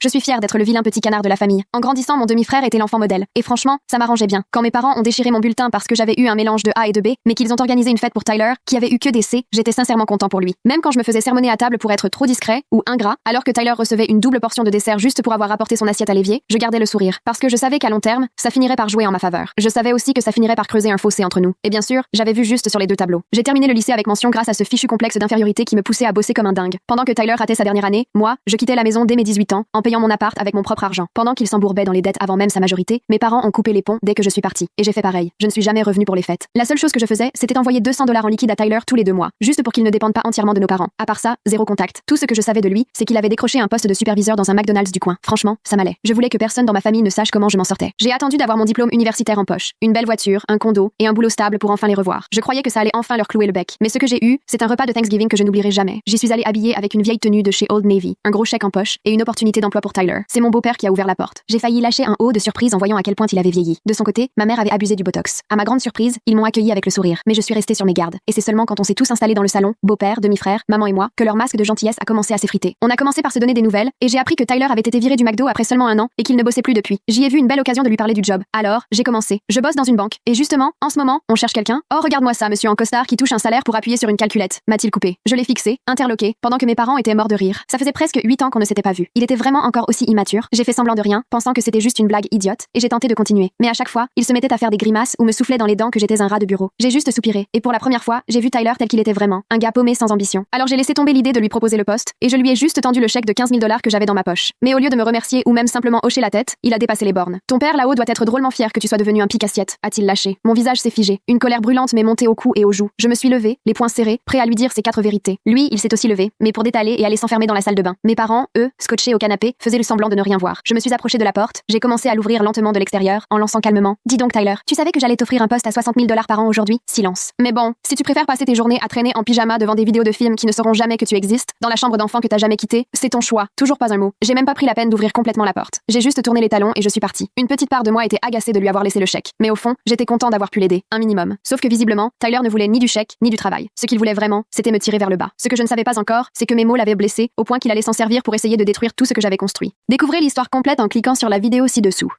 Je suis fière d'être le vilain petit canard de la famille. En grandissant, mon demi-frère était l'enfant modèle. Et franchement, ça m'arrangeait bien. Quand mes parents ont déchiré mon bulletin parce que j'avais eu un mélange de A et de B, mais qu'ils ont organisé une fête pour Tyler, qui avait eu que des C, j'étais sincèrement content pour lui. Même quand je me faisais sermonner à table pour être trop discret ou ingrat, alors que Tyler recevait une double portion de dessert juste pour avoir apporté son assiette à l'évier, je gardais le sourire. Parce que je savais qu'à long terme, ça finirait par jouer en ma faveur. Je savais aussi que ça finirait par creuser un fossé entre nous. Et bien sûr, j'avais vu juste sur les deux tableaux. J'ai terminé le lycée avec mention grâce à ce fichu complexe d'infériorité qui me poussait à bosser comme un dingue. Pendant que Tyler ratait sa dernière année, moi, je quittais la maison dès mes 18 ans, en payant mon appart avec mon propre argent. Pendant qu'il s'embourbait dans les dettes avant même sa majorité, mes parents ont coupé les ponts dès que je suis partie. Et j'ai fait pareil. Je ne suis jamais revenue pour les fêtes. La seule chose que je faisais, c'était envoyer $200 en liquide à Tyler tous les 2 mois, juste pour qu'il ne dépende pas entièrement de nos parents. À part ça, zéro contact. Tout ce que je savais de lui, c'est qu'il avait décroché un poste de superviseur dans un McDonald's du coin. Franchement, ça m'allait. Je voulais que personne dans ma famille ne sache comment je m'en sortais. J'ai attendu d'avoir mon diplôme universitaire en poche, une belle voiture, un condo et un boulot stable pour enfin les revoir. Je croyais que ça allait enfin leur clouer le bec. Mais ce que j'ai eu, c'est un repas de Thanksgiving que je n'oublierai jamais. J'y suis allée habillée avec une vieille tenue de chez Old Navy, un gros chèque en poche et une opportunité d'emploi pour Tyler. C'est mon beau-père qui a ouvert la porte. J'ai failli lâcher un haut de surprise en voyant à quel point il avait vieilli. De son côté, ma mère avait abusé du botox. À ma grande surprise, ils m'ont accueilli avec le sourire, mais je suis restée sur mes gardes. Et c'est seulement quand on s'est tous installés dans le salon, beau-père, demi-frère, maman et moi, que leur masque de gentillesse a commencé à s'effriter. On a commencé par se donner des nouvelles et j'ai appris que Tyler avait été viré du McDo après seulement 1 an et qu'il ne bossait plus depuis. J'y ai vu une belle occasion de lui parler du job. Alors, j'ai commencé. Je bosse dans une banque et justement, en ce moment, on cherche quelqu'un. Oh, regarde-moi ça, monsieur en costard qui touche un salaire pour appuyer sur une calculette. M'a-t-il coupé. Je l'ai fixé, interloqué, pendant que mes parents étaient morts de rire. Ça faisait presque 8 ans qu'on ne s'était pas vu. Il était vraiment encore aussi immature. J'ai fait semblant de rien, pensant que c'était juste une blague idiote, et j'ai tenté de continuer. Mais à chaque fois, il se mettait à faire des grimaces ou me soufflait dans les dents que j'étais un rat de bureau. J'ai juste soupiré, et pour la première fois, j'ai vu Tyler tel qu'il était vraiment, un gars paumé sans ambition. Alors j'ai laissé tomber l'idée de lui proposer le poste, et je lui ai juste tendu le chèque de $15 000 que j'avais dans ma poche. Mais au lieu de me remercier ou même simplement hocher la tête, il a dépassé les bornes. Ton père là-haut doit être drôlement fier que tu sois devenu un pique-assiette, a-t-il lâché. Mon visage s'est figé. Une colère brûlante m'est montée au cou et aux joues. Je me suis levée, les poings serrés, prêt à lui dire ses 4 vérités. Lui, il s'est aussi levé, mais pour détaler et aller s'enfermer dans la salle de bain. Mes parents, eux, scotchés au canapé, faisaient le semblant de ne rien voir. Je me suis approchée de la porte, j'ai commencé à l'ouvrir lentement de l'extérieur, en lançant calmement. Dis donc Tyler, tu savais que j'allais t'offrir un poste à $60 000 par an aujourd'hui? Silence. Mais bon, si tu préfères passer tes journées à traîner en pyjama devant des vidéos de films qui ne sauront jamais que tu existes, dans la chambre d'enfant que t'as jamais quittée, c'est ton choix. Toujours pas un mot. J'ai même pas pris la peine d'ouvrir complètement la porte. J'ai juste tourné les talons et je suis partie. Une petite part de moi était agacée de lui avoir laissé le chèque. Mais au fond, j'étais content d'avoir pu l'aider. Un minimum. Sauf que visiblement, Tyler ne voulait ni du chèque, ni du travail. Ce qu'il voulait vraiment, c'était me tirer vers le bas. Ce que je ne savais pas encore, c'est que mes mots l'avaient blessé, au point qu'il allait s'en servir pour essayer de détruire tout ce que j'avais construit. Découvrez l'histoire complète en cliquant sur la vidéo ci-dessous.